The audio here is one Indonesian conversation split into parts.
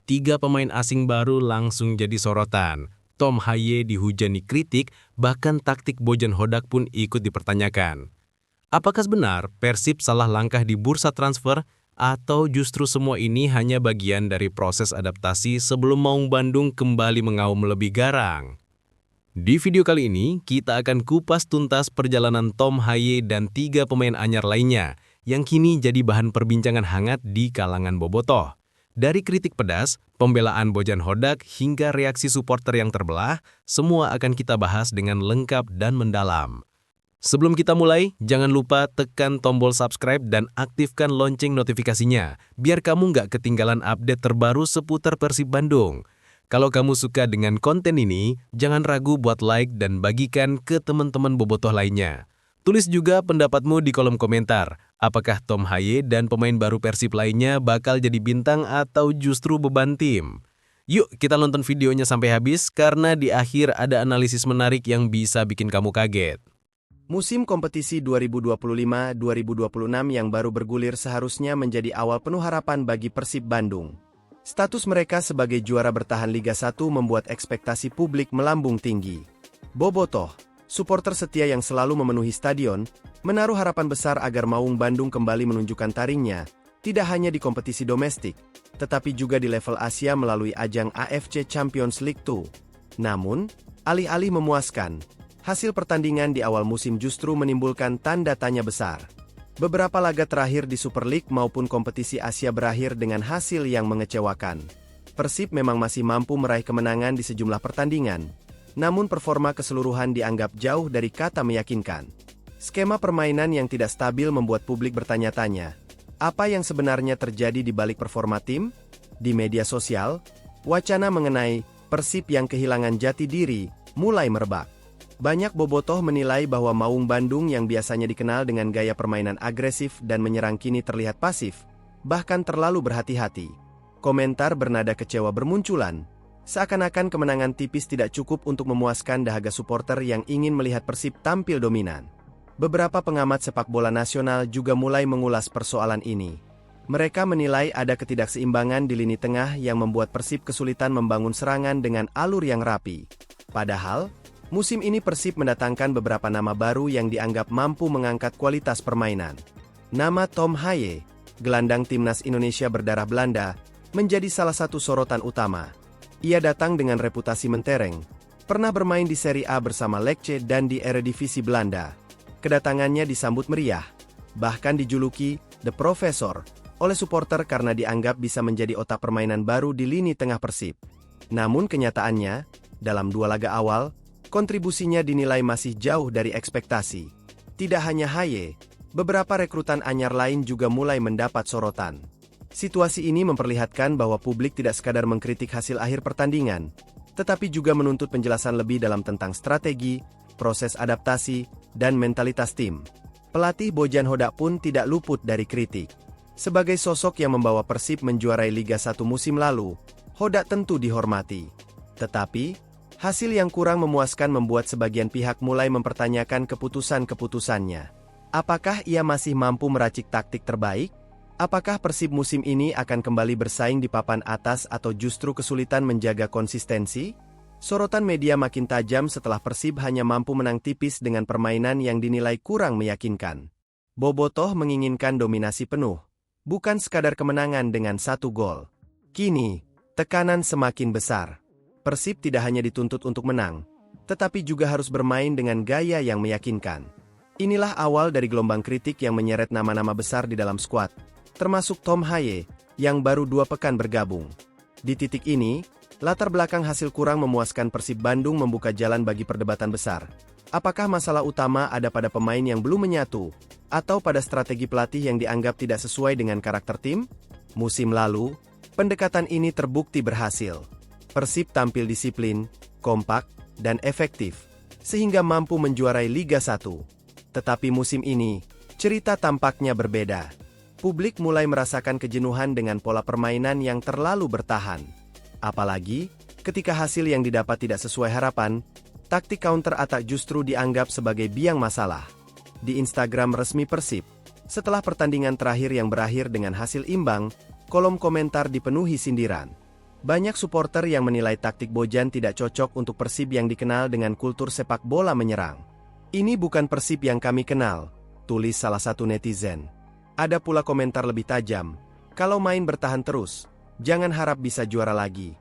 Tiga pemain asing baru langsung jadi sorotan. Tom Haye dihujani kritik, bahkan taktik Bojan Hodak pun ikut dipertanyakan. Apakah benar Persib salah langkah di bursa transfer, atau justru semua ini hanya bagian dari proses adaptasi sebelum Maung Bandung kembali mengaum lebih garang? Di video kali ini, kita akan kupas tuntas perjalanan Tom Haye dan tiga pemain anyar lainnya yang kini jadi bahan perbincangan hangat di kalangan bobotoh. Dari kritik pedas, pembelaan Bojan Hodak, hingga reaksi supporter yang terbelah, semua akan kita bahas dengan lengkap dan mendalam. Sebelum kita mulai, jangan lupa tekan tombol subscribe dan aktifkan lonceng notifikasinya, biar kamu nggak ketinggalan update terbaru seputar Persib Bandung. Kalau kamu suka dengan konten ini, jangan ragu buat like dan bagikan ke teman-teman bobotoh lainnya. Tulis juga pendapatmu di kolom komentar. Apakah Tom Haye dan pemain baru Persib lainnya bakal jadi bintang atau justru beban tim? Yuk kita nonton videonya sampai habis karena di akhir ada analisis menarik yang bisa bikin kamu kaget. Musim kompetisi 2025-2026 yang baru bergulir seharusnya menjadi awal penuh harapan bagi Persib Bandung. Status mereka sebagai juara bertahan Liga 1 membuat ekspektasi publik melambung tinggi. Bobotoh, supporter setia yang selalu memenuhi stadion, menaruh harapan besar agar Maung Bandung kembali menunjukkan taringnya, tidak hanya di kompetisi domestik, tetapi juga di level Asia melalui ajang AFC Champions League 2. Namun, alih-alih memuaskan, hasil pertandingan di awal musim justru menimbulkan tanda tanya besar. Beberapa laga terakhir di Super League maupun kompetisi Asia berakhir dengan hasil yang mengecewakan. Persib memang masih mampu meraih kemenangan di sejumlah pertandingan, namun performa keseluruhan dianggap jauh dari kata meyakinkan. Skema permainan yang tidak stabil membuat publik bertanya-tanya, apa yang sebenarnya terjadi di balik performa tim? Di media sosial, wacana mengenai Persib yang kehilangan jati diri mulai merebak. Banyak bobotoh menilai bahwa Maung Bandung yang biasanya dikenal dengan gaya permainan agresif dan menyerang kini terlihat pasif, bahkan terlalu berhati-hati. Komentar bernada kecewa bermunculan. Seakan-akan kemenangan tipis tidak cukup untuk memuaskan dahaga supporter yang ingin melihat Persib tampil dominan. Beberapa pengamat sepak bola nasional juga mulai mengulas persoalan ini. Mereka menilai ada ketidakseimbangan di lini tengah yang membuat Persib kesulitan membangun serangan dengan alur yang rapi. Padahal, musim ini Persib mendatangkan beberapa nama baru yang dianggap mampu mengangkat kualitas permainan. Nama Tom Haye, gelandang timnas Indonesia berdarah Belanda, menjadi salah satu sorotan utama. Ia datang dengan reputasi mentereng, pernah bermain di Serie A bersama Lecce dan di Eredivisie Belanda. Kedatangannya disambut meriah, bahkan dijuluki The Professor oleh supporter karena dianggap bisa menjadi otak permainan baru di lini tengah Persib. Namun kenyataannya, dalam dua laga awal, kontribusinya dinilai masih jauh dari ekspektasi. Tidak hanya Haye, beberapa rekrutan anyar lain juga mulai mendapat sorotan. Situasi ini memperlihatkan bahwa publik tidak sekadar mengkritik hasil akhir pertandingan, tetapi juga menuntut penjelasan lebih dalam tentang strategi, proses adaptasi, dan mentalitas tim. Pelatih Bojan Hodak pun tidak luput dari kritik. Sebagai sosok yang membawa Persib menjuarai Liga 1 musim lalu, Hodak tentu dihormati. Tetapi, hasil yang kurang memuaskan membuat sebagian pihak mulai mempertanyakan keputusan-keputusannya. Apakah ia masih mampu meracik taktik terbaik? Apakah Persib musim ini akan kembali bersaing di papan atas atau justru kesulitan menjaga konsistensi? Sorotan media makin tajam setelah Persib hanya mampu menang tipis dengan permainan yang dinilai kurang meyakinkan. Bobotoh menginginkan dominasi penuh, bukan sekadar kemenangan dengan 1 gol. Kini, tekanan semakin besar. Persib tidak hanya dituntut untuk menang, tetapi juga harus bermain dengan gaya yang meyakinkan. Inilah awal dari gelombang kritik yang menyeret nama-nama besar di dalam skuad, termasuk Tom Haye, yang baru 2 pekan bergabung. Di titik ini, latar belakang hasil kurang memuaskan Persib Bandung membuka jalan bagi perdebatan besar. Apakah masalah utama ada pada pemain yang belum menyatu, atau pada strategi pelatih yang dianggap tidak sesuai dengan karakter tim? Musim lalu, pendekatan ini terbukti berhasil. Persib tampil disiplin, kompak, dan efektif, sehingga mampu menjuarai Liga 1. Tetapi musim ini, cerita tampaknya berbeda. Publik mulai merasakan kejenuhan dengan pola permainan yang terlalu bertahan. Apalagi, ketika hasil yang didapat tidak sesuai harapan, taktik counter-attack justru dianggap sebagai biang masalah. Di Instagram resmi Persib, setelah pertandingan terakhir yang berakhir dengan hasil imbang, kolom komentar dipenuhi sindiran. Banyak supporter yang menilai taktik Bojan tidak cocok untuk Persib yang dikenal dengan kultur sepak bola menyerang. "Ini bukan Persib yang kami kenal," tulis salah satu netizen. Ada pula komentar lebih tajam, "Kalau main bertahan terus, jangan harap bisa juara lagi."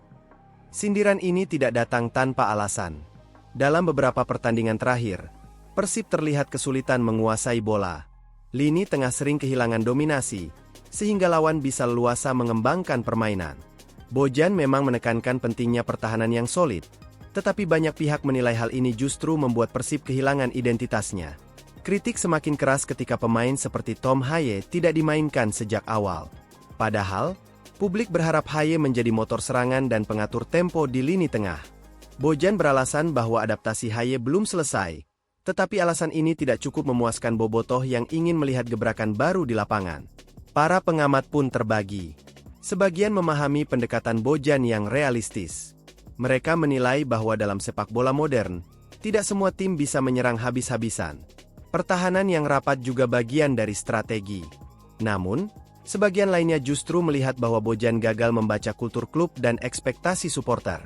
Sindiran ini tidak datang tanpa alasan. Dalam beberapa pertandingan terakhir, Persib terlihat kesulitan menguasai bola. Lini tengah sering kehilangan dominasi, sehingga lawan bisa leluasa mengembangkan permainan. Bojan memang menekankan pentingnya pertahanan yang solid, tetapi banyak pihak menilai hal ini justru membuat Persib kehilangan identitasnya. Kritik semakin keras ketika pemain seperti Tom Haye tidak dimainkan sejak awal. Padahal, publik berharap Haye menjadi motor serangan dan pengatur tempo di lini tengah. Bojan beralasan bahwa adaptasi Haye belum selesai, tetapi alasan ini tidak cukup memuaskan bobotoh yang ingin melihat gebrakan baru di lapangan. Para pengamat pun terbagi. Sebagian memahami pendekatan Bojan yang realistis. Mereka menilai bahwa dalam sepak bola modern, tidak semua tim bisa menyerang habis-habisan. Pertahanan yang rapat juga bagian dari strategi. Namun, sebagian lainnya justru melihat bahwa Bojan gagal membaca kultur klub dan ekspektasi supporter.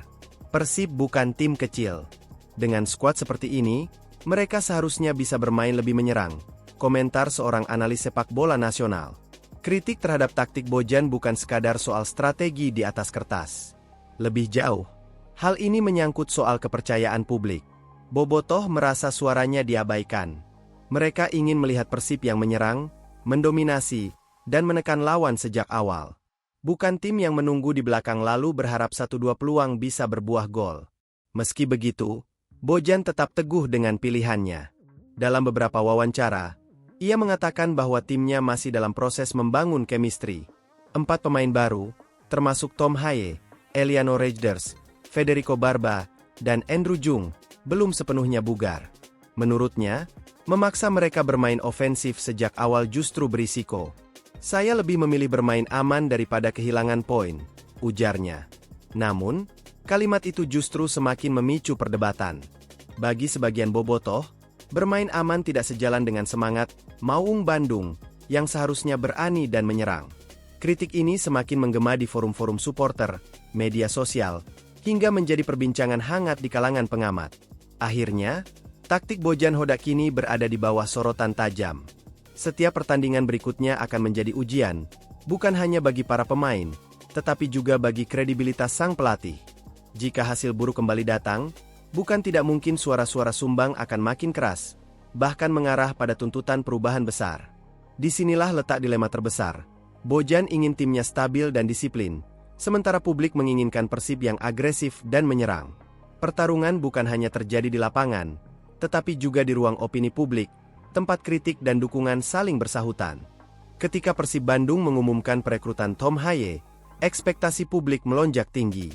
Persib bukan tim kecil. Dengan skuad seperti ini, mereka seharusnya bisa bermain lebih menyerang, komentar seorang analis sepak bola nasional. Kritik terhadap taktik Bojan bukan sekadar soal strategi di atas kertas. Lebih jauh, hal ini menyangkut soal kepercayaan publik. Bobotoh merasa suaranya diabaikan. Mereka ingin melihat Persib yang menyerang, mendominasi, dan menekan lawan sejak awal. Bukan tim yang menunggu di belakang lalu berharap 1-2 peluang bisa berbuah gol. Meski begitu, Bojan tetap teguh dengan pilihannya. Dalam beberapa wawancara, ia mengatakan bahwa timnya masih dalam proses membangun chemistry. 4 pemain baru, termasuk Tom Haye, Eliano Rejders, Federico Barba, dan Andrew Jung, belum sepenuhnya bugar. Menurutnya, memaksa mereka bermain ofensif sejak awal justru berisiko. "Saya lebih memilih bermain aman daripada kehilangan poin," ujarnya. Namun, kalimat itu justru semakin memicu perdebatan. Bagi sebagian bobotoh, bermain aman tidak sejalan dengan semangat Maung Bandung yang seharusnya berani dan menyerang. Kritik ini semakin menggema di forum-forum supporter, media sosial, hingga menjadi perbincangan hangat di kalangan pengamat. Akhirnya, taktik Bojan Hodak kini berada di bawah sorotan tajam. Setiap pertandingan berikutnya akan menjadi ujian, bukan hanya bagi para pemain, tetapi juga bagi kredibilitas sang pelatih. Jika hasil buruk kembali datang, bukan tidak mungkin suara-suara sumbang akan makin keras, bahkan mengarah pada tuntutan perubahan besar. Disinilah letak dilema terbesar. Bojan ingin timnya stabil dan disiplin, sementara publik menginginkan Persib yang agresif dan menyerang. Pertarungan bukan hanya terjadi di lapangan, tetapi juga di ruang opini publik, tempat kritik dan dukungan saling bersahutan. Ketika Persib Bandung mengumumkan perekrutan Tom Haye, ekspektasi publik melonjak tinggi.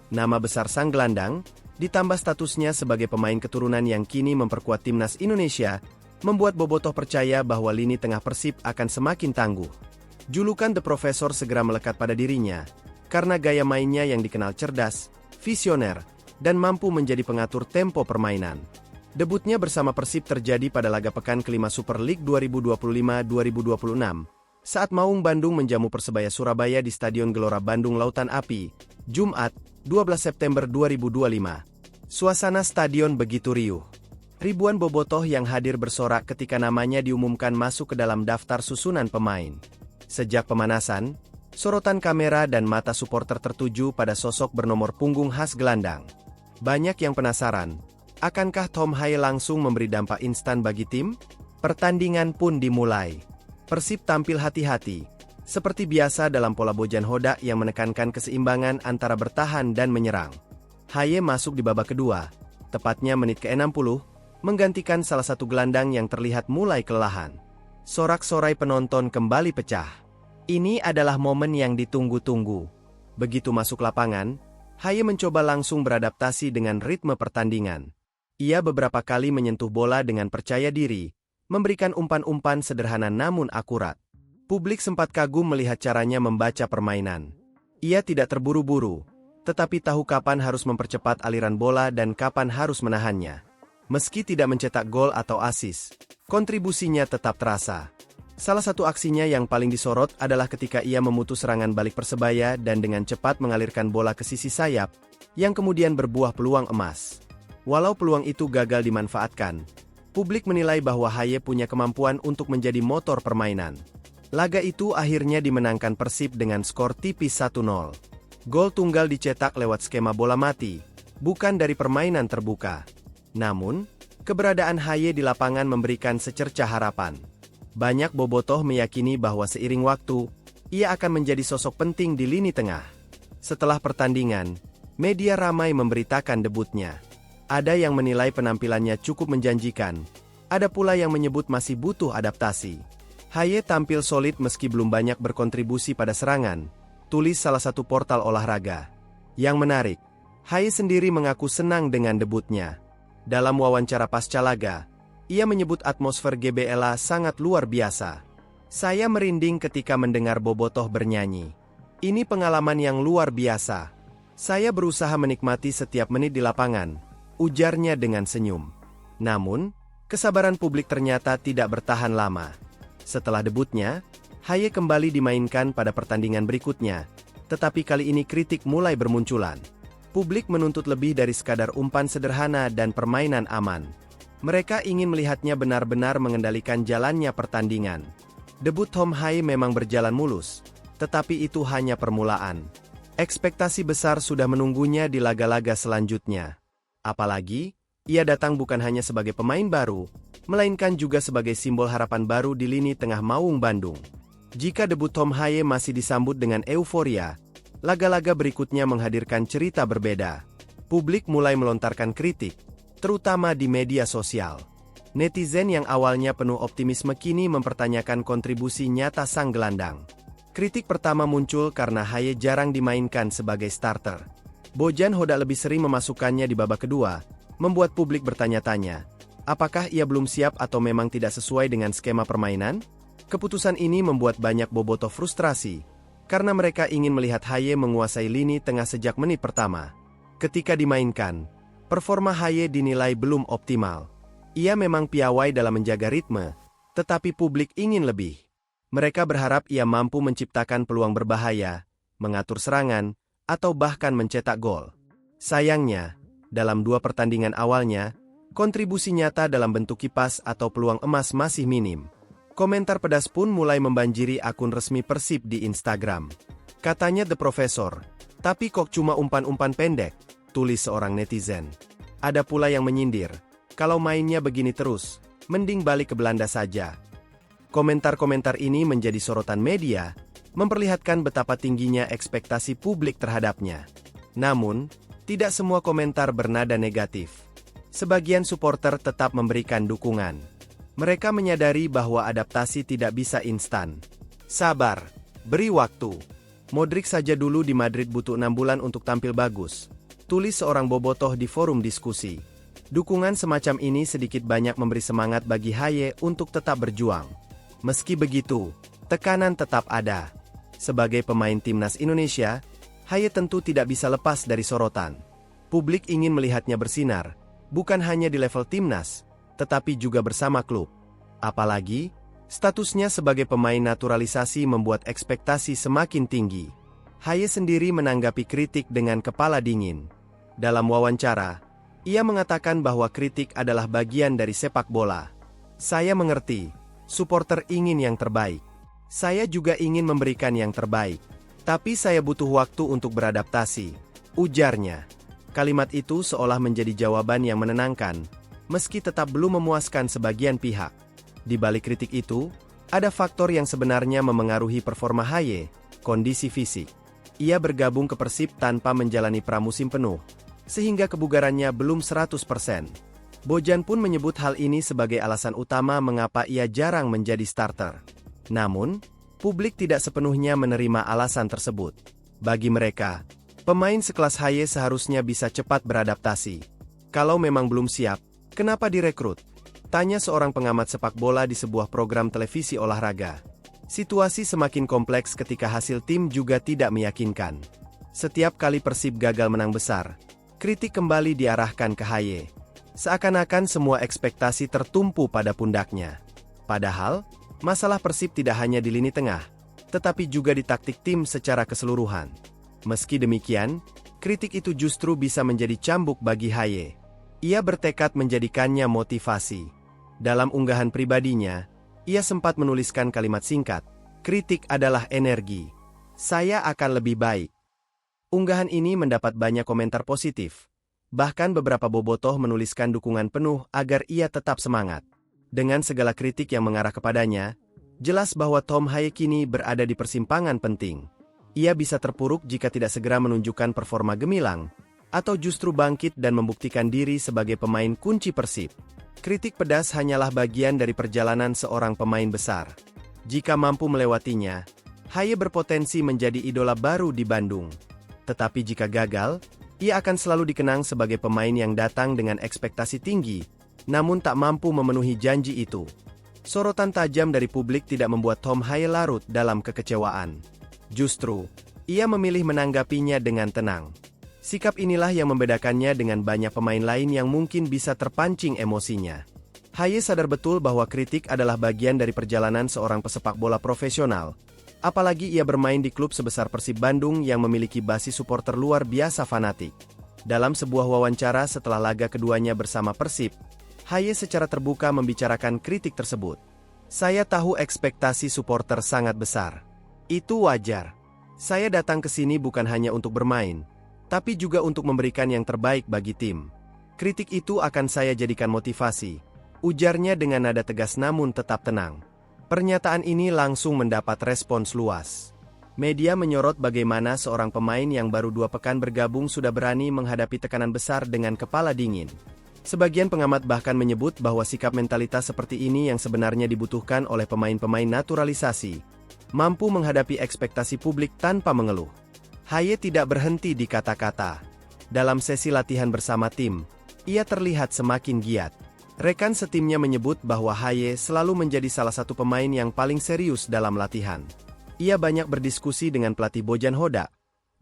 Nama besar sang gelandang, ditambah statusnya sebagai pemain keturunan yang kini memperkuat timnas Indonesia, membuat bobotoh percaya bahwa lini tengah Persib akan semakin tangguh. Julukan The Professor segera melekat pada dirinya, karena gaya mainnya yang dikenal cerdas, visioner, dan mampu menjadi pengatur tempo permainan. Debutnya bersama Persib terjadi pada laga pekan kelima Super League 2025-2026, saat Maung Bandung menjamu Persebaya Surabaya di Stadion Gelora Bandung Lautan Api, Jumat, 12 September 2025. Suasana stadion begitu riuh. Ribuan bobotoh yang hadir bersorak ketika namanya diumumkan masuk ke dalam daftar susunan pemain. Sejak pemanasan, sorotan kamera dan mata supporter tertuju pada sosok bernomor punggung khas gelandang. Banyak yang penasaran, akankah Tom Haye langsung memberi dampak instan bagi tim? Pertandingan pun dimulai. Persib tampil hati-hati, seperti biasa dalam pola Bojan Hodak yang menekankan keseimbangan antara bertahan dan menyerang. Haye masuk di babak kedua, tepatnya menit ke-60, menggantikan salah satu gelandang yang terlihat mulai kelelahan. Sorak-sorai penonton kembali pecah. Ini adalah momen yang ditunggu-tunggu. Begitu masuk lapangan, Haye mencoba langsung beradaptasi dengan ritme pertandingan. Ia beberapa kali menyentuh bola dengan percaya diri, memberikan umpan-umpan sederhana namun akurat. Publik sempat kagum melihat caranya membaca permainan. Ia tidak terburu-buru, tetapi tahu kapan harus mempercepat aliran bola dan kapan harus menahannya. Meski tidak mencetak gol atau assist, kontribusinya tetap terasa. Salah satu aksinya yang paling disorot adalah ketika ia memutus serangan balik Persebaya dan dengan cepat mengalirkan bola ke sisi sayap, yang kemudian berbuah peluang emas. Walau peluang itu gagal dimanfaatkan, publik menilai bahwa Haye punya kemampuan untuk menjadi motor permainan. Laga itu akhirnya dimenangkan Persib dengan skor tipis 1-0. Gol tunggal dicetak lewat skema bola mati, bukan dari permainan terbuka. Namun, keberadaan Haye di lapangan memberikan secercah harapan. Banyak bobotoh meyakini bahwa seiring waktu, ia akan menjadi sosok penting di lini tengah. Setelah pertandingan, media ramai memberitakan debutnya. Ada yang menilai penampilannya cukup menjanjikan, ada pula yang menyebut masih butuh adaptasi. Haye tampil solid meski belum banyak berkontribusi pada serangan, tulis salah satu portal olahraga. Yang menarik, Haye sendiri mengaku senang dengan debutnya. Dalam wawancara pasca laga, ia menyebut atmosfer GBLA sangat luar biasa. Saya merinding ketika mendengar bobotoh bernyanyi. Ini pengalaman yang luar biasa. Saya berusaha menikmati setiap menit di lapangan, ujarnya dengan senyum. Namun, kesabaran publik ternyata tidak bertahan lama. Setelah debutnya, Haye kembali dimainkan pada pertandingan berikutnya, tetapi kali ini kritik mulai bermunculan. Publik menuntut lebih dari sekadar umpan sederhana dan permainan aman. Mereka ingin melihatnya benar-benar mengendalikan jalannya pertandingan. Debut Tom Haye memang berjalan mulus, tetapi itu hanya permulaan. Ekspektasi besar sudah menunggunya di laga-laga selanjutnya. Apalagi, ia datang bukan hanya sebagai pemain baru, melainkan juga sebagai simbol harapan baru di lini tengah Maung Bandung. Jika debut Tom Haye masih disambut dengan euforia, laga-laga berikutnya menghadirkan cerita berbeda. Publik mulai melontarkan kritik, terutama di media sosial. Netizen yang awalnya penuh optimisme kini mempertanyakan kontribusi nyata sang gelandang. Kritik pertama muncul karena Haye jarang dimainkan sebagai starter. Bojan Hodak lebih sering memasukkannya di babak kedua, membuat publik bertanya-tanya, apakah ia belum siap atau memang tidak sesuai dengan skema permainan? Keputusan ini membuat banyak bobotoh frustrasi, karena mereka ingin melihat Haye menguasai lini tengah sejak menit pertama. Ketika dimainkan, performa Haye dinilai belum optimal. Ia memang piawai dalam menjaga ritme, tetapi publik ingin lebih. Mereka berharap ia mampu menciptakan peluang berbahaya, mengatur serangan, atau bahkan mencetak gol. Sayangnya, dalam 2 pertandingan awalnya, kontribusi nyata dalam bentuk kipas atau peluang emas masih minim. Komentar pedas pun mulai membanjiri akun resmi Persib di Instagram. Katanya The Professor, tapi kok cuma umpan-umpan pendek, tulis seorang netizen. Ada pula yang menyindir, kalau mainnya begini terus, mending balik ke Belanda saja. Komentar-komentar ini menjadi sorotan media, memperlihatkan betapa tingginya ekspektasi publik terhadapnya. Namun, tidak semua komentar bernada negatif. Sebagian supporter tetap memberikan dukungan. Mereka menyadari bahwa adaptasi tidak bisa instan. Sabar, beri waktu. Modric saja dulu di Madrid butuh 6 bulan untuk tampil bagus, tulis seorang bobotoh di forum diskusi. Dukungan semacam ini sedikit banyak memberi semangat bagi Haye untuk tetap berjuang. Meski begitu, tekanan tetap ada. Sebagai pemain timnas Indonesia, Haye tentu tidak bisa lepas dari sorotan. Publik ingin melihatnya bersinar, bukan hanya di level timnas, tetapi juga bersama klub. Apalagi, statusnya sebagai pemain naturalisasi membuat ekspektasi semakin tinggi. Haye sendiri menanggapi kritik dengan kepala dingin. Dalam wawancara, ia mengatakan bahwa kritik adalah bagian dari sepak bola. Saya mengerti, supporter ingin yang terbaik. Saya juga ingin memberikan yang terbaik. Tapi saya butuh waktu untuk beradaptasi, ujarnya. Kalimat itu seolah menjadi jawaban yang menenangkan, meski tetap belum memuaskan sebagian pihak. Di balik kritik itu, ada faktor yang sebenarnya memengaruhi performa Haye, kondisi fisik. Ia bergabung ke Persib tanpa menjalani pramusim penuh, sehingga kebugarannya belum 100%. Bojan pun menyebut hal ini sebagai alasan utama mengapa ia jarang menjadi starter. Namun, publik tidak sepenuhnya menerima alasan tersebut. Bagi mereka, pemain sekelas Haye seharusnya bisa cepat beradaptasi. Kalau memang belum siap, kenapa direkrut? Tanya seorang pengamat sepak bola di sebuah program televisi olahraga. Situasi semakin kompleks ketika hasil tim juga tidak meyakinkan. Setiap kali Persib gagal menang besar, kritik kembali diarahkan ke Haye. Seakan-akan semua ekspektasi tertumpu pada pundaknya. Padahal, Masalah Persib tidak hanya di lini tengah, tetapi juga di taktik tim secara keseluruhan. Meski demikian, kritik itu justru bisa menjadi cambuk bagi Haye. Ia bertekad menjadikannya motivasi. Dalam unggahan pribadinya, ia sempat menuliskan kalimat singkat, "Kritik adalah energi. Saya akan lebih baik." Unggahan ini mendapat banyak komentar positif. Bahkan beberapa bobotoh menuliskan dukungan penuh agar ia tetap semangat. Dengan segala kritik yang mengarah kepadanya, jelas bahwa Tom Haye kini berada di persimpangan penting. Ia bisa terpuruk jika tidak segera menunjukkan performa gemilang, atau justru bangkit dan membuktikan diri sebagai pemain kunci Persib. Kritik pedas hanyalah bagian dari perjalanan seorang pemain besar. Jika mampu melewatinya, Haye berpotensi menjadi idola baru di Bandung. Tetapi jika gagal, ia akan selalu dikenang sebagai pemain yang datang dengan ekspektasi tinggi, namun tak mampu memenuhi janji itu. Sorotan tajam dari publik tidak membuat Tom Haye larut dalam kekecewaan. Justru, ia memilih menanggapinya dengan tenang. Sikap inilah yang membedakannya dengan banyak pemain lain yang mungkin bisa terpancing emosinya. Haye sadar betul bahwa kritik adalah bagian dari perjalanan seorang pesepak bola profesional. Apalagi ia bermain di klub sebesar Persib Bandung yang memiliki basis supporter luar biasa fanatik. Dalam sebuah wawancara setelah laga keduanya bersama Persib, Haye secara terbuka membicarakan kritik tersebut. "Saya tahu ekspektasi supporter sangat besar. Itu wajar. Saya datang ke sini bukan hanya untuk bermain, tapi juga untuk memberikan yang terbaik bagi tim. Kritik itu akan saya jadikan motivasi," ujarnya dengan nada tegas namun tetap tenang. Pernyataan ini langsung mendapat respons luas. Media menyorot bagaimana seorang pemain yang baru 2 pekan bergabung sudah berani menghadapi tekanan besar dengan kepala dingin. Sebagian pengamat bahkan menyebut bahwa sikap mentalitas seperti ini yang sebenarnya dibutuhkan oleh pemain-pemain naturalisasi, mampu menghadapi ekspektasi publik tanpa mengeluh. Haye tidak berhenti di kata-kata. Dalam sesi latihan bersama tim, ia terlihat semakin giat. Rekan setimnya menyebut bahwa Haye selalu menjadi salah satu pemain yang paling serius dalam latihan. Ia banyak berdiskusi dengan pelatih Bojan Hodak,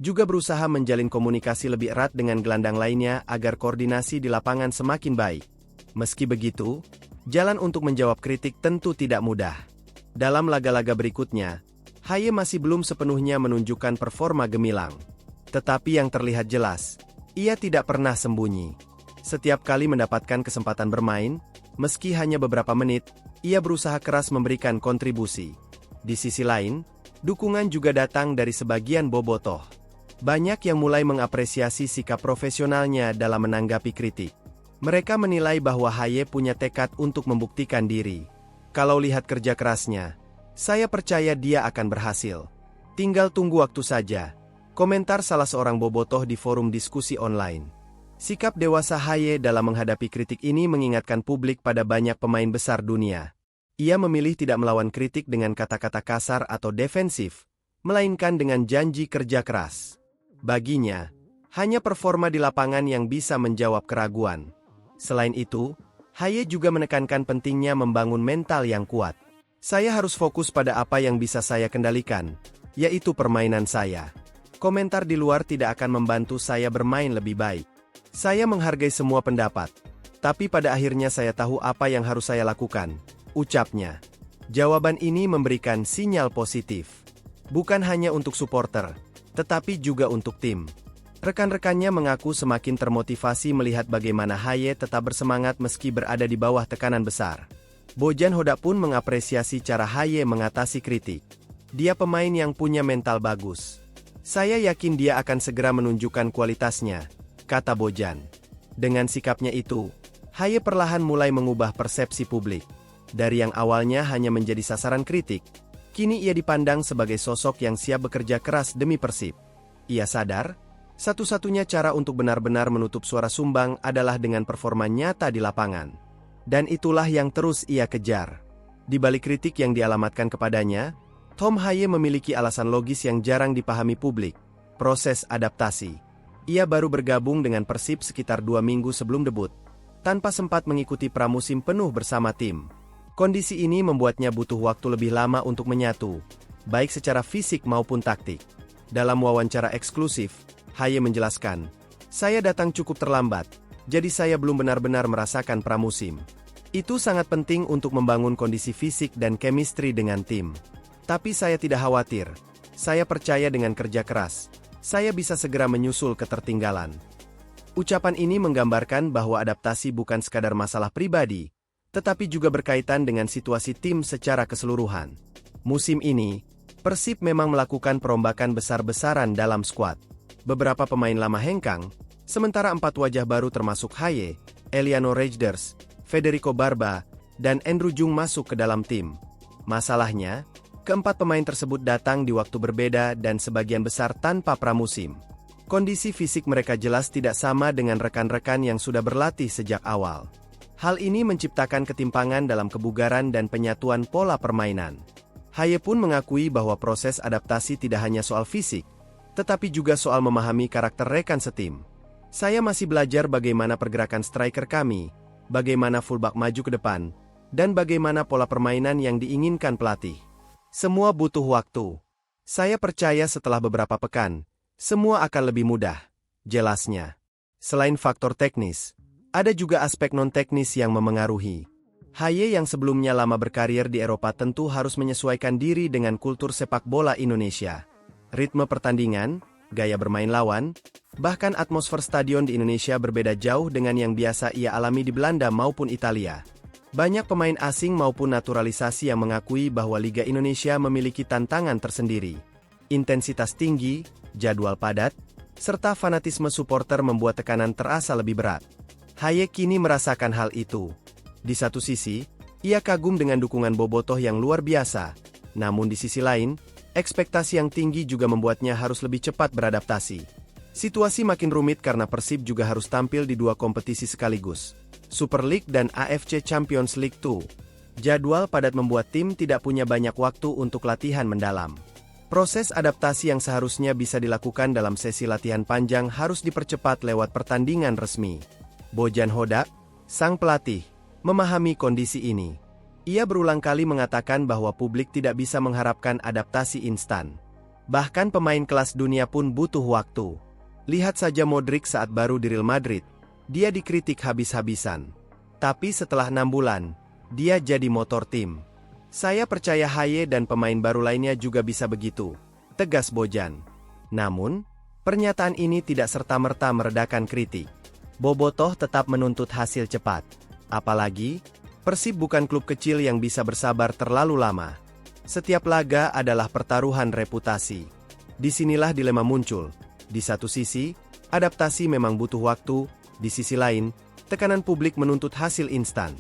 juga berusaha menjalin komunikasi lebih erat dengan gelandang lainnya agar koordinasi di lapangan semakin baik. Meski begitu, jalan untuk menjawab kritik tentu tidak mudah. Dalam laga-laga berikutnya, Haye masih belum sepenuhnya menunjukkan performa gemilang. Tetapi yang terlihat jelas, ia tidak pernah sembunyi. Setiap kali mendapatkan kesempatan bermain, meski hanya beberapa menit, ia berusaha keras memberikan kontribusi. Di sisi lain, dukungan juga datang dari sebagian bobotoh. Banyak yang mulai mengapresiasi sikap profesionalnya dalam menanggapi kritik. Mereka menilai bahwa Haye punya tekad untuk membuktikan diri. "Kalau lihat kerja kerasnya, saya percaya dia akan berhasil. Tinggal tunggu waktu saja," komentar salah seorang bobotoh di forum diskusi online. Sikap dewasa Haye dalam menghadapi kritik ini mengingatkan publik pada banyak pemain besar dunia. Ia memilih tidak melawan kritik dengan kata-kata kasar atau defensif, melainkan dengan janji kerja keras. Baginya, hanya performa di lapangan yang bisa menjawab keraguan. Selain itu, Haye juga menekankan pentingnya membangun mental yang kuat. "Saya harus fokus pada apa yang bisa saya kendalikan, yaitu permainan saya. Komentar di luar tidak akan membantu saya bermain lebih baik. Saya menghargai semua pendapat, tapi pada akhirnya saya tahu apa yang harus saya lakukan," ucapnya. Jawaban ini memberikan sinyal positif. Bukan hanya untuk supporter, tetapi juga untuk tim. Rekan-rekannya mengaku semakin termotivasi melihat bagaimana Haye tetap bersemangat meski berada di bawah tekanan besar. Bojan Hodak pun mengapresiasi cara Haye mengatasi kritik. "Dia pemain yang punya mental bagus. Saya yakin dia akan segera menunjukkan kualitasnya," kata Bojan. Dengan sikapnya itu, Haye perlahan mulai mengubah persepsi publik. Dari yang awalnya hanya menjadi sasaran kritik, kini ia dipandang sebagai sosok yang siap bekerja keras demi Persib. Ia sadar, satu-satunya cara untuk benar-benar menutup suara sumbang adalah dengan performa nyata di lapangan. Dan itulah yang terus ia kejar. Di balik kritik yang dialamatkan kepadanya, Tom Haye memiliki alasan logis yang jarang dipahami publik: proses adaptasi. Ia baru bergabung dengan Persib sekitar 2 minggu sebelum debut, tanpa sempat mengikuti pramusim penuh bersama tim. Kondisi ini membuatnya butuh waktu lebih lama untuk menyatu, baik secara fisik maupun taktik. Dalam wawancara eksklusif, Haye menjelaskan, "Saya datang cukup terlambat, jadi saya belum benar-benar merasakan pramusim. Itu sangat penting untuk membangun kondisi fisik dan chemistry dengan tim. Tapi saya tidak khawatir. Saya percaya dengan kerja keras, saya bisa segera menyusul ketertinggalan. Ucapan ini menggambarkan bahwa adaptasi bukan sekadar masalah pribadi, tetapi juga berkaitan dengan situasi tim secara keseluruhan. Musim ini, Persib memang melakukan perombakan besar-besaran dalam skuad. Beberapa pemain lama hengkang, sementara 4 wajah baru termasuk Haye, Eliano Rejders, Federico Barba, dan Andrew Jung masuk ke dalam tim. Masalahnya, keempat pemain tersebut datang di waktu berbeda dan sebagian besar tanpa pramusim. Kondisi fisik mereka jelas tidak sama dengan rekan-rekan yang sudah berlatih sejak awal. Hal ini menciptakan ketimpangan dalam kebugaran dan penyatuan pola permainan. Haye pun mengakui bahwa proses adaptasi tidak hanya soal fisik, tetapi juga soal memahami karakter rekan setim. Saya masih belajar bagaimana pergerakan striker kami, bagaimana fullback maju ke depan, dan bagaimana pola permainan yang diinginkan pelatih. Semua butuh waktu. Saya percaya setelah beberapa pekan, semua akan lebih mudah, jelasnya. Selain faktor teknis, ada juga aspek non-teknis yang memengaruhi. Haye yang sebelumnya lama berkarir di Eropa tentu harus menyesuaikan diri dengan kultur sepak bola Indonesia. Ritme pertandingan, gaya bermain lawan, bahkan atmosfer stadion di Indonesia berbeda jauh dengan yang biasa ia alami di Belanda maupun Italia. Banyak pemain asing maupun naturalisasi yang mengakui bahwa Liga Indonesia memiliki tantangan tersendiri. Intensitas tinggi, jadwal padat, serta fanatisme supporter membuat tekanan terasa lebih berat. Haye kini merasakan hal itu. Di satu sisi, ia kagum dengan dukungan bobotoh yang luar biasa. Namun di sisi lain, ekspektasi yang tinggi juga membuatnya harus lebih cepat beradaptasi. Situasi makin rumit karena Persib juga harus tampil di 2 kompetisi sekaligus, Super League dan AFC Champions League 2. Jadwal padat membuat tim tidak punya banyak waktu untuk latihan mendalam. Proses adaptasi yang seharusnya bisa dilakukan dalam sesi latihan panjang harus dipercepat lewat pertandingan resmi. Bojan Hodak, sang pelatih, memahami kondisi ini. Ia berulang kali mengatakan bahwa publik tidak bisa mengharapkan adaptasi instan. Bahkan pemain kelas dunia pun butuh waktu. Lihat saja Modric saat baru di Real Madrid. Dia dikritik habis-habisan. Tapi setelah 6 bulan, dia jadi motor tim. Saya percaya Haye dan pemain baru lainnya juga bisa begitu, tegas Bojan. Namun, pernyataan ini tidak serta-merta meredakan kritik. Bobotoh tetap menuntut hasil cepat. Apalagi, Persib bukan klub kecil yang bisa bersabar terlalu lama. Setiap laga adalah pertaruhan reputasi. Disinilah dilema muncul. Di satu sisi, adaptasi memang butuh waktu. Di sisi lain, tekanan publik menuntut hasil instan.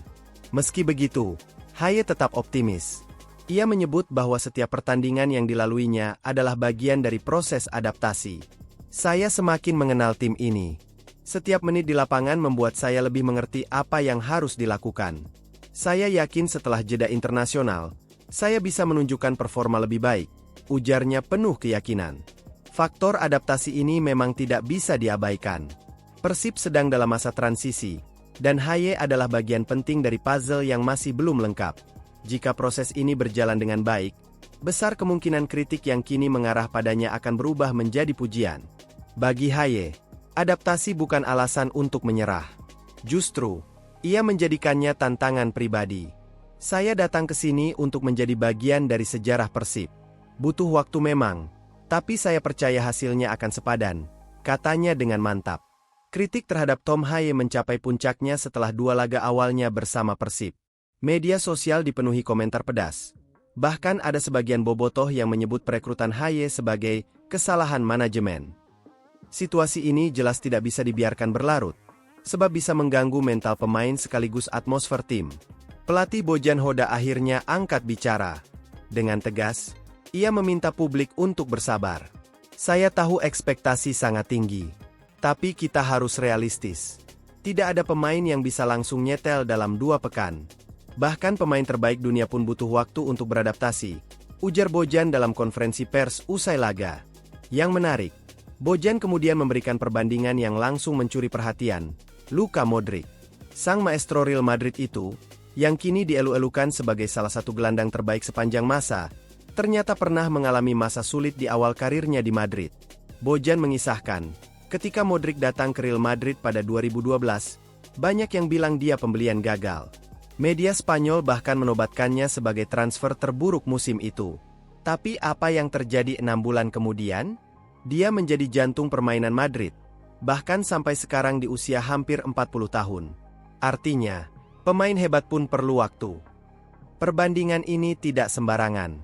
Meski begitu, Haye tetap optimis. Ia menyebut bahwa setiap pertandingan yang dilaluinya adalah bagian dari proses adaptasi. Saya semakin mengenal tim ini. Setiap menit di lapangan membuat saya lebih mengerti apa yang harus dilakukan. Saya yakin setelah jeda internasional, saya bisa menunjukkan performa lebih baik, ujarnya penuh keyakinan. Faktor adaptasi ini memang tidak bisa diabaikan. Persib sedang dalam masa transisi, dan Haye adalah bagian penting dari puzzle yang masih belum lengkap. Jika proses ini berjalan dengan baik, besar kemungkinan kritik yang kini mengarah padanya akan berubah menjadi pujian. Bagi Haye, adaptasi bukan alasan untuk menyerah. Justru, ia menjadikannya tantangan pribadi. Saya datang ke sini untuk menjadi bagian dari sejarah Persib. Butuh waktu memang, tapi saya percaya hasilnya akan sepadan, katanya dengan mantap. Kritik terhadap Tom Haye mencapai puncaknya setelah 2 laga awalnya bersama Persib. Media sosial dipenuhi komentar pedas. Bahkan ada sebagian bobotoh yang menyebut perekrutan Haye sebagai kesalahan manajemen. Situasi ini jelas tidak bisa dibiarkan berlarut, sebab bisa mengganggu mental pemain sekaligus atmosfer tim. Pelatih Bojan Hodak akhirnya angkat bicara. Dengan tegas, ia meminta publik untuk bersabar. Saya tahu ekspektasi sangat tinggi, tapi kita harus realistis. Tidak ada pemain yang bisa langsung nyetel dalam 2 pekan. Bahkan pemain terbaik dunia pun butuh waktu untuk beradaptasi, ujar Bojan dalam konferensi pers usai laga. Yang menarik, Bojan kemudian memberikan perbandingan yang langsung mencuri perhatian. Luka Modric, sang maestro Real Madrid itu, yang kini dielu-elukan sebagai salah satu gelandang terbaik sepanjang masa, ternyata pernah mengalami masa sulit di awal karirnya di Madrid. Bojan mengisahkan, ketika Modric datang ke Real Madrid pada 2012, banyak yang bilang dia pembelian gagal. Media Spanyol bahkan menobatkannya sebagai transfer terburuk musim itu. Tapi apa yang terjadi 6 bulan kemudian? Dia menjadi jantung permainan Madrid, bahkan sampai sekarang di usia hampir 40 tahun. Artinya, pemain hebat pun perlu waktu. Perbandingan ini tidak sembarangan.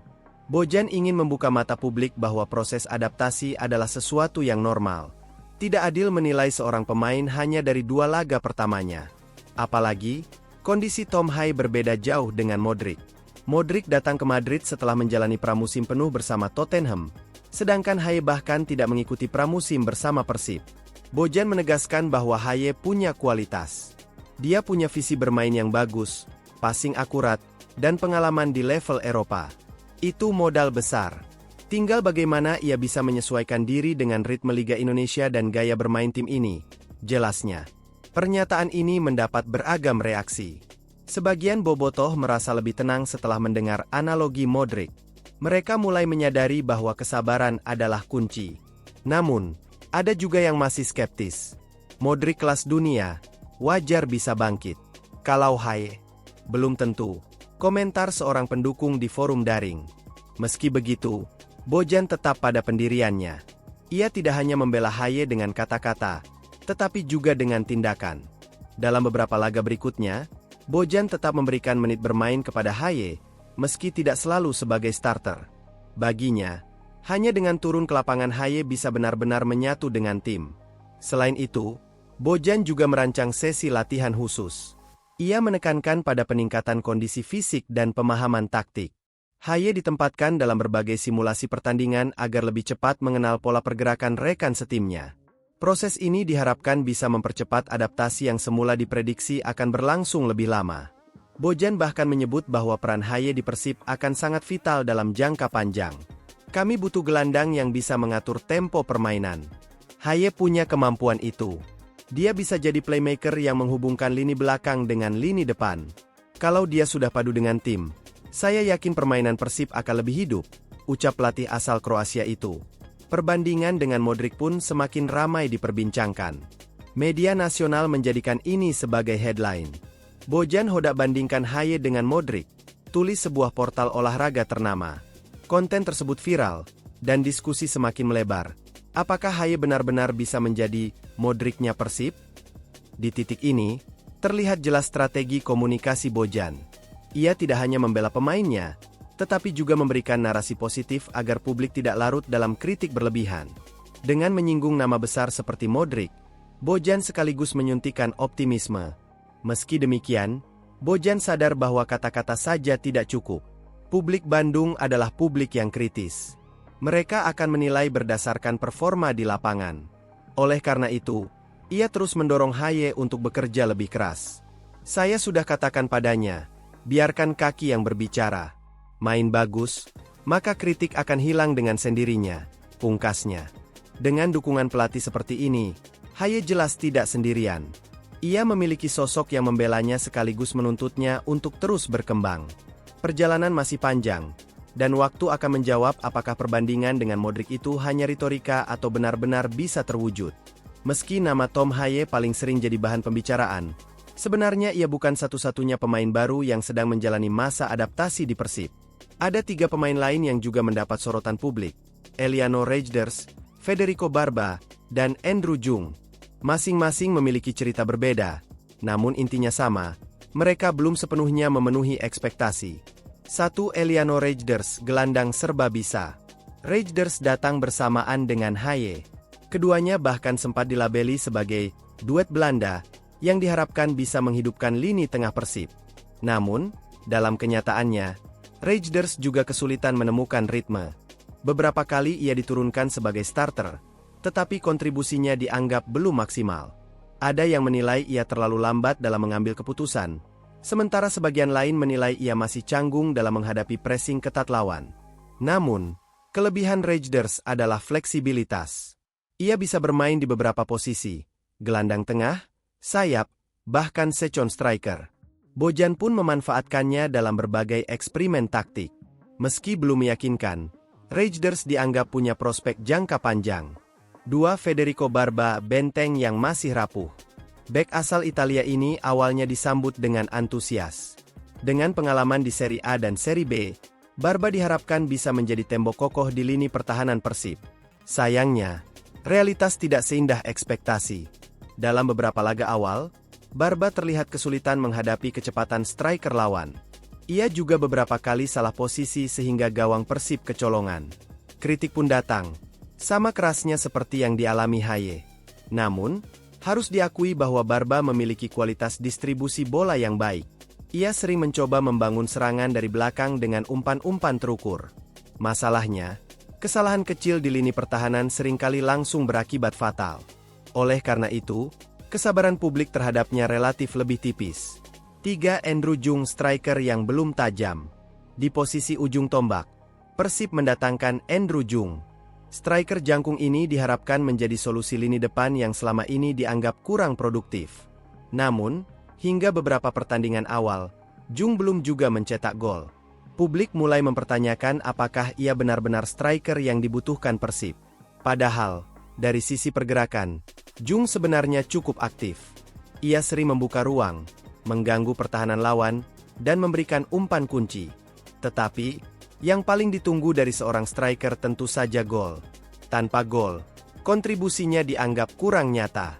Bojan ingin membuka mata publik bahwa proses adaptasi adalah sesuatu yang normal. Tidak adil menilai seorang pemain hanya dari 2 laga pertamanya. Apalagi, kondisi Tom Haye berbeda jauh dengan Modric. Modric datang ke Madrid setelah menjalani pramusim penuh bersama Tottenham, sedangkan Haye bahkan tidak mengikuti pramusim bersama Persib. Bojan menegaskan bahwa Haye punya kualitas. Dia punya visi bermain yang bagus, passing akurat, dan pengalaman di level Eropa. Itu modal besar. Tinggal bagaimana ia bisa menyesuaikan diri dengan ritme Liga Indonesia dan gaya bermain tim ini, jelasnya. Pernyataan ini mendapat beragam reaksi. Sebagian bobotoh merasa lebih tenang setelah mendengar analogi Modric. Mereka mulai menyadari bahwa kesabaran adalah kunci. Namun, ada juga yang masih skeptis. Modric kelas dunia, wajar bisa bangkit. Kalau Haye, belum tentu. Komentar seorang pendukung di forum daring. Meski begitu, Bojan tetap pada pendiriannya. Ia tidak hanya membela Haye dengan kata-kata, tetapi juga dengan tindakan. Dalam beberapa laga berikutnya, Bojan tetap memberikan menit bermain kepada Haye, meski tidak selalu sebagai starter. Baginya, hanya dengan turun ke lapangan Haye bisa benar-benar menyatu dengan tim. Selain itu, Bojan juga merancang sesi latihan khusus. Ia menekankan pada peningkatan kondisi fisik dan pemahaman taktik. Haye ditempatkan dalam berbagai simulasi pertandingan agar lebih cepat mengenal pola pergerakan rekan setimnya. Proses ini diharapkan bisa mempercepat adaptasi yang semula diprediksi akan berlangsung lebih lama. Bojan bahkan menyebut bahwa peran Haye di Persib akan sangat vital dalam jangka panjang. Kami butuh gelandang yang bisa mengatur tempo permainan. Haye punya kemampuan itu. Dia bisa jadi playmaker yang menghubungkan lini belakang dengan lini depan. Kalau dia sudah padu dengan tim, saya yakin permainan Persib akan lebih hidup, ucap pelatih asal Kroasia itu. Perbandingan dengan Modric pun semakin ramai diperbincangkan. Media nasional menjadikan ini sebagai headline. Bojan hendak bandingkan Haye dengan Modric, tulis sebuah portal olahraga ternama. Konten tersebut viral, dan diskusi semakin melebar. Apakah Haye benar-benar bisa menjadi Modric-nya Persib? Di titik ini, terlihat jelas strategi komunikasi Bojan. Ia tidak hanya membela pemainnya, tetapi juga memberikan narasi positif agar publik tidak larut dalam kritik berlebihan. Dengan menyinggung nama besar seperti Modric, Bojan sekaligus menyuntikkan optimisme. Meski demikian, Bojan sadar bahwa kata-kata saja tidak cukup. Publik Bandung adalah publik yang kritis. Mereka akan menilai berdasarkan performa di lapangan. Oleh karena itu, ia terus mendorong Haye untuk bekerja lebih keras. Saya sudah katakan padanya, biarkan kaki yang berbicara. Main bagus, maka kritik akan hilang dengan sendirinya, pungkasnya. Dengan dukungan pelatih seperti ini, Haye jelas tidak sendirian. Ia memiliki sosok yang membelanya sekaligus menuntutnya untuk terus berkembang. Perjalanan masih panjang, dan waktu akan menjawab apakah perbandingan dengan Modric itu hanya retorika atau benar-benar bisa terwujud. Meski nama Tom Haye paling sering jadi bahan pembicaraan, sebenarnya ia bukan satu-satunya pemain baru yang sedang menjalani masa adaptasi di Persib. Ada 3 pemain lain yang juga mendapat sorotan publik, Eliano Rejders, Federico Barba, dan Andrew Jung. Masing-masing memiliki cerita berbeda, namun intinya sama, mereka belum sepenuhnya memenuhi ekspektasi. 1. Eliano Rejders, gelandang serba bisa. Rejders datang bersamaan dengan Haye. Keduanya bahkan sempat dilabeli sebagai duet Belanda, yang diharapkan bisa menghidupkan lini tengah Persib. Namun, dalam kenyataannya, Rejders juga kesulitan menemukan ritme. Beberapa kali ia diturunkan sebagai starter, tetapi kontribusinya dianggap belum maksimal. Ada yang menilai ia terlalu lambat dalam mengambil keputusan, sementara sebagian lain menilai ia masih canggung dalam menghadapi pressing ketat lawan. Namun, kelebihan Rejders adalah fleksibilitas. Ia bisa bermain di beberapa posisi, gelandang tengah, sayap, bahkan second striker. Bojan pun memanfaatkannya dalam berbagai eksperimen taktik. Meski belum meyakinkan, Rejders dianggap punya prospek jangka panjang. 2. Federico Barba, benteng yang masih rapuh. Bek asal Italia ini awalnya disambut dengan antusias. Dengan pengalaman di Serie A dan Serie B, Barba diharapkan bisa menjadi tembok kokoh di lini pertahanan Persib. Sayangnya, realitas tidak seindah ekspektasi. Dalam beberapa laga awal, Barba terlihat kesulitan menghadapi kecepatan striker lawan. Ia juga beberapa kali salah posisi sehingga gawang Persib kecolongan. Kritik pun datang, sama kerasnya seperti yang dialami Haye. Namun, harus diakui bahwa Barba memiliki kualitas distribusi bola yang baik. Ia sering mencoba membangun serangan dari belakang dengan umpan-umpan terukur. Masalahnya, kesalahan kecil di lini pertahanan seringkali langsung berakibat fatal. Oleh karena itu, kesabaran publik terhadapnya relatif lebih tipis. 3. Andrew Jung, striker yang belum tajam. Di posisi ujung tombak, Persib mendatangkan Andrew Jung. Striker jangkung ini diharapkan menjadi solusi lini depan yang selama ini dianggap kurang produktif. Namun, hingga beberapa pertandingan awal, Jung belum juga mencetak gol. Publik mulai mempertanyakan apakah ia benar-benar striker yang dibutuhkan Persib. Padahal, dari sisi pergerakan, Jung sebenarnya cukup aktif. Ia sering membuka ruang, mengganggu pertahanan lawan, dan memberikan umpan kunci. Tetapi, yang paling ditunggu dari seorang striker tentu saja gol. Tanpa gol, kontribusinya dianggap kurang nyata.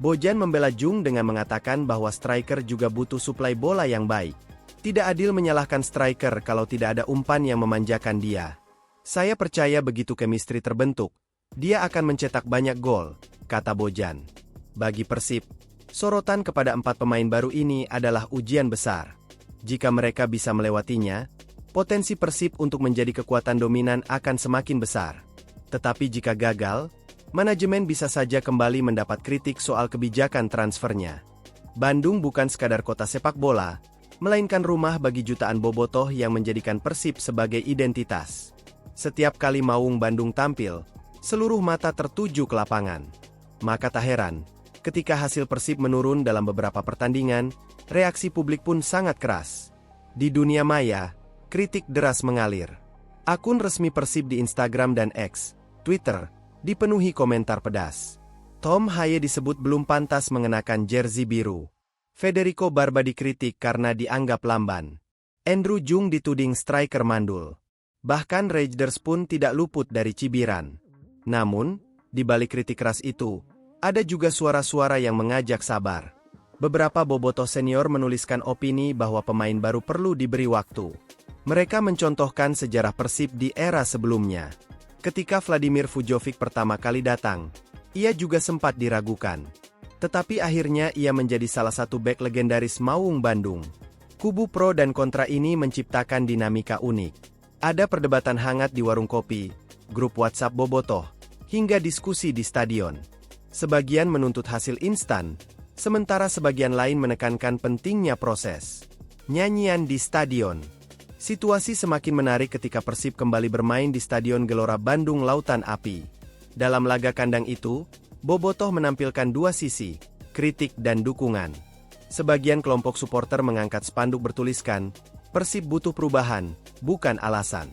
Bojan membela Jung dengan mengatakan bahwa striker juga butuh suplai bola yang baik. Tidak adil menyalahkan striker kalau tidak ada umpan yang memanjakan dia. Saya percaya begitu chemistry terbentuk, dia akan mencetak banyak gol, kata Bojan. Bagi Persib, sorotan kepada 4 pemain baru ini adalah ujian besar. Jika mereka bisa melewatinya, potensi Persib untuk menjadi kekuatan dominan akan semakin besar. Tetapi jika gagal, manajemen bisa saja kembali mendapat kritik soal kebijakan transfernya. Bandung bukan sekadar kota sepak bola, melainkan rumah bagi jutaan bobotoh yang menjadikan Persib sebagai identitas. Setiap kali Maung Bandung tampil, seluruh mata tertuju ke lapangan. Maka tak heran, ketika hasil Persib menurun dalam beberapa pertandingan, reaksi publik pun sangat keras. Di dunia maya, kritik deras mengalir. Akun resmi Persib di Instagram dan X, Twitter, dipenuhi komentar pedas. Tom Haye disebut belum pantas mengenakan jersey biru. Federico Barba dikritik karena dianggap lamban. Andrew Jung dituding striker mandul. Bahkan Raiders pun tidak luput dari cibiran. Namun, di balik kritik keras itu, ada juga suara-suara yang mengajak sabar. Beberapa bobotoh senior menuliskan opini bahwa pemain baru perlu diberi waktu. Mereka mencontohkan sejarah Persib di era sebelumnya. Ketika Vladimir Fujovic pertama kali datang, ia juga sempat diragukan. Tetapi akhirnya ia menjadi salah satu bek legendaris Maung Bandung. Kubu pro dan kontra ini menciptakan dinamika unik. Ada perdebatan hangat di warung kopi, grup WhatsApp bobotoh, hingga diskusi di stadion. Sebagian menuntut hasil instan, sementara sebagian lain menekankan pentingnya proses. Nyanyian di stadion. Situasi semakin menarik ketika Persib kembali bermain di Stadion Gelora Bandung Lautan Api. Dalam laga kandang itu, bobotoh menampilkan dua sisi, kritik dan dukungan. Sebagian kelompok supporter mengangkat spanduk bertuliskan, Persib butuh perubahan, bukan alasan.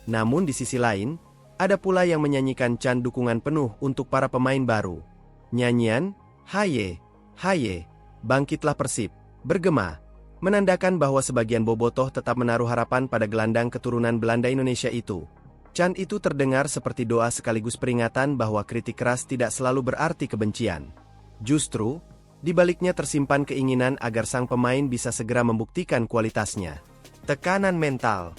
Namun di sisi lain, ada pula yang menyanyikan can dukungan penuh untuk para pemain baru. Nyanyian, Haye, Haye, bangkitlah Persib, bergema, menandakan bahwa sebagian bobotoh tetap menaruh harapan pada gelandang keturunan Belanda Indonesia itu. Can itu terdengar seperti doa sekaligus peringatan bahwa kritik keras tidak selalu berarti kebencian. Justru, di baliknya tersimpan keinginan agar sang pemain bisa segera membuktikan kualitasnya. Tekanan mental.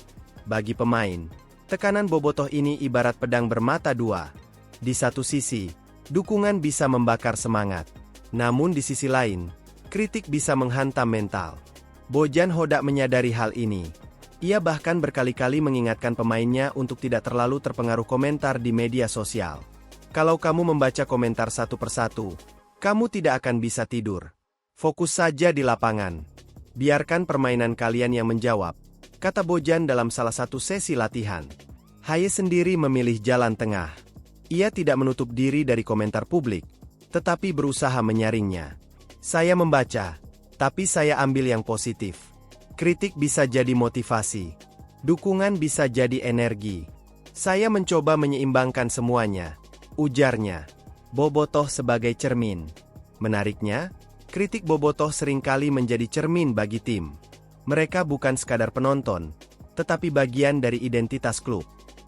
Bagi pemain, tekanan bobotoh ini ibarat pedang bermata dua. Di satu sisi, dukungan bisa membakar semangat. Namun di sisi lain, kritik bisa menghantam mental. Bojan Hodak menyadari hal ini. Ia bahkan berkali-kali mengingatkan pemainnya untuk tidak terlalu terpengaruh komentar di media sosial. Kalau kamu membaca komentar satu persatu, kamu tidak akan bisa tidur. Fokus saja di lapangan. Biarkan permainan kalian yang menjawab, kata Bojan dalam salah satu sesi latihan. Haye sendiri memilih jalan tengah. Ia tidak menutup diri dari komentar publik, tetapi berusaha menyaringnya. Saya membaca, tapi saya ambil yang positif. Kritik bisa jadi motivasi. Dukungan bisa jadi energi. Saya mencoba menyeimbangkan semuanya, ujarnya. Bobotoh sebagai cermin. Menariknya, kritik bobotoh seringkali menjadi cermin bagi tim. Mereka bukan sekadar penonton, tetapi bagian dari identitas klub.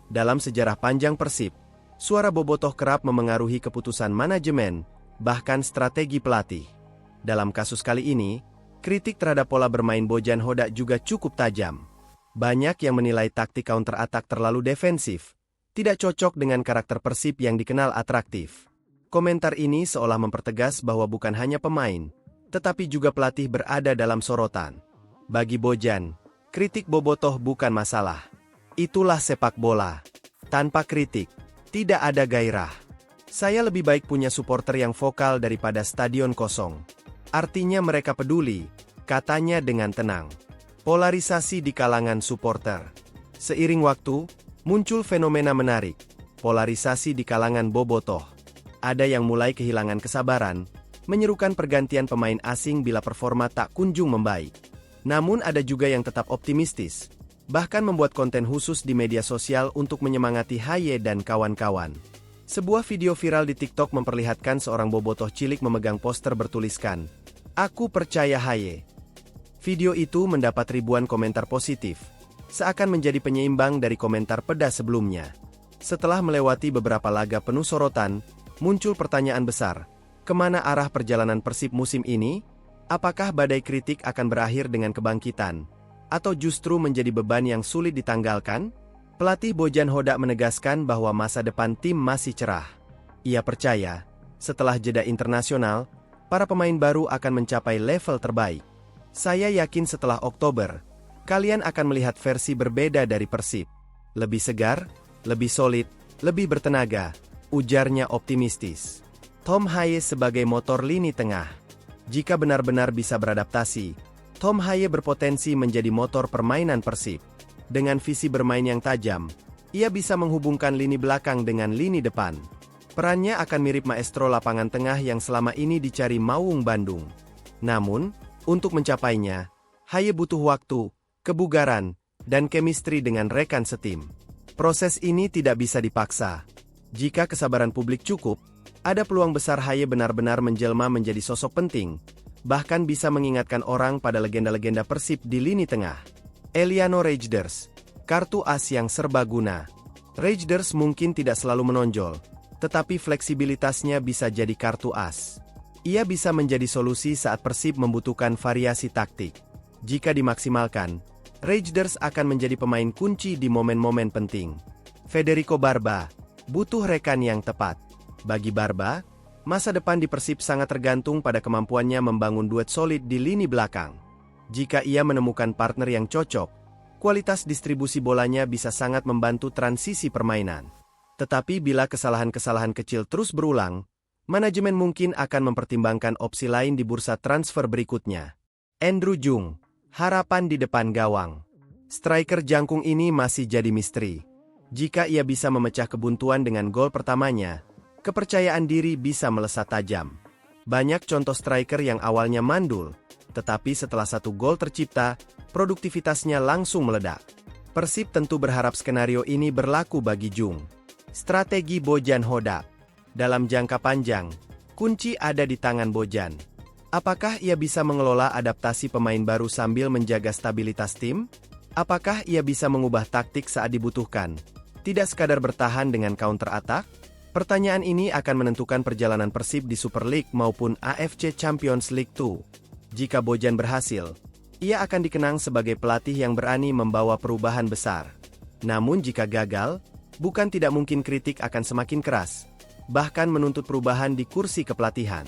Dalam sejarah panjang Persib, suara bobotoh kerap memengaruhi keputusan manajemen, bahkan strategi pelatih. Dalam kasus kali ini, kritik terhadap pola bermain Bojan Hodak juga cukup tajam. Banyak yang menilai taktik counter-attack terlalu defensif, tidak cocok dengan karakter Persib yang dikenal atraktif. Komentar ini seolah mempertegas bahwa bukan hanya pemain, tetapi juga pelatih berada dalam sorotan. Bagi Bojan, kritik bobotoh bukan masalah. Itulah sepak bola. Tanpa kritik, tidak ada gairah. Saya lebih baik punya supporter yang vokal daripada stadion kosong. Artinya mereka peduli, katanya dengan tenang. Polarisasi di kalangan supporter. Seiring waktu, muncul fenomena menarik. Polarisasi di kalangan bobotoh. Ada yang mulai kehilangan kesabaran, menyerukan pergantian pemain asing bila performa tak kunjung membaik. Namun ada juga yang tetap optimistis, bahkan membuat konten khusus di media sosial untuk menyemangati Haye dan kawan-kawan. Sebuah video viral di TikTok memperlihatkan seorang bobotoh cilik memegang poster bertuliskan, "Aku percaya Haye." Video itu mendapat ribuan komentar positif, seakan menjadi penyeimbang dari komentar pedas sebelumnya. Setelah melewati beberapa laga penuh sorotan, muncul pertanyaan besar, kemana arah perjalanan Persib musim ini? Apakah badai kritik akan berakhir dengan kebangkitan? Atau justru menjadi beban yang sulit ditanggalkan? Pelatih Bojan Hodak menegaskan bahwa masa depan tim masih cerah. Ia percaya, setelah jeda internasional, para pemain baru akan mencapai level terbaik. Saya yakin setelah Oktober, kalian akan melihat versi berbeda dari Persib. Lebih segar, lebih solid, lebih bertenaga, ujarnya optimistis. Tom Haye sebagai motor lini tengah. Jika benar-benar bisa beradaptasi, Tom Haye berpotensi menjadi motor permainan Persib. Dengan visi bermain yang tajam, ia bisa menghubungkan lini belakang dengan lini depan. Perannya akan mirip maestro lapangan tengah yang selama ini dicari Maung Bandung. Namun, untuk mencapainya, Haye butuh waktu, kebugaran, dan chemistry dengan rekan setim. Proses ini tidak bisa dipaksa. Jika kesabaran publik cukup, ada peluang besar Haye benar-benar menjelma menjadi sosok penting, bahkan bisa mengingatkan orang pada legenda-legenda Persib di lini tengah. Eliano Rejders, kartu as yang serbaguna. Rejders mungkin tidak selalu menonjol, tetapi fleksibilitasnya bisa jadi kartu as. Ia bisa menjadi solusi saat Persib membutuhkan variasi taktik. Jika dimaksimalkan, Rejders akan menjadi pemain kunci di momen-momen penting. Federico Barba butuh rekan yang tepat. Bagi Barba, masa depan di Persib sangat tergantung pada kemampuannya membangun duet solid di lini belakang. Jika ia menemukan partner yang cocok, kualitas distribusi bolanya bisa sangat membantu transisi permainan. Tetapi bila kesalahan-kesalahan kecil terus berulang, manajemen mungkin akan mempertimbangkan opsi lain di bursa transfer berikutnya. Andrew Jung, harapan di depan gawang. Striker jangkung ini masih jadi misteri. Jika ia bisa memecah kebuntuan dengan gol pertamanya, kepercayaan diri bisa melesat tajam. Banyak contoh striker yang awalnya mandul, tetapi setelah satu gol tercipta, produktivitasnya langsung meledak. Persib tentu berharap skenario ini berlaku bagi Jung. Strategi Bojan Hodak. Dalam jangka panjang, kunci ada di tangan Bojan. Apakah ia bisa mengelola adaptasi pemain baru sambil menjaga stabilitas tim? Apakah ia bisa mengubah taktik saat dibutuhkan? Tidak sekadar bertahan dengan counter-attack? Pertanyaan ini akan menentukan perjalanan Persib di Super League maupun AFC Champions League 2. Jika Bojan berhasil, ia akan dikenang sebagai pelatih yang berani membawa perubahan besar. Namun jika gagal, bukan tidak mungkin kritik akan semakin keras, bahkan menuntut perubahan di kursi kepelatihan.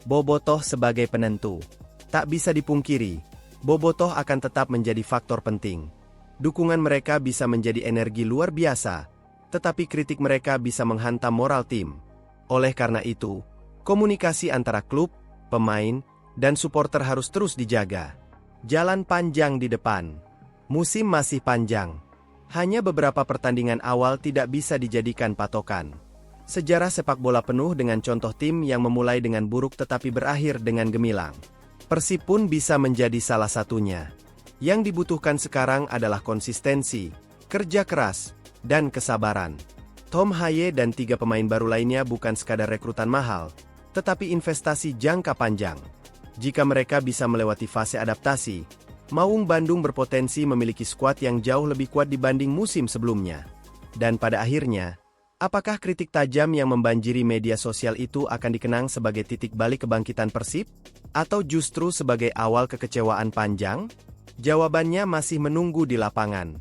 Bobotoh sebagai penentu. Tak bisa dipungkiri, bobotoh akan tetap menjadi faktor penting. Dukungan mereka bisa menjadi energi luar biasa, tetapi kritik mereka bisa menghantam moral tim. Oleh karena itu, komunikasi antara klub, pemain, dan supporter harus terus dijaga. Jalan panjang di depan. Musim masih panjang. Hanya beberapa pertandingan awal tidak bisa dijadikan patokan. Sejarah sepak bola penuh dengan contoh tim yang memulai dengan buruk tetapi berakhir dengan gemilang. Persib pun bisa menjadi salah satunya. Yang dibutuhkan sekarang adalah konsistensi, kerja keras, dan kesabaran. Tom Haye dan 3 pemain baru lainnya bukan sekadar rekrutan mahal, tetapi investasi jangka panjang. Jika mereka bisa melewati fase adaptasi, Maung Bandung berpotensi memiliki skuad yang jauh lebih kuat dibanding musim sebelumnya. Dan pada akhirnya, apakah kritik tajam yang membanjiri media sosial itu akan dikenang sebagai titik balik kebangkitan Persib? Atau justru sebagai awal kekecewaan panjang? Jawabannya masih menunggu di lapangan.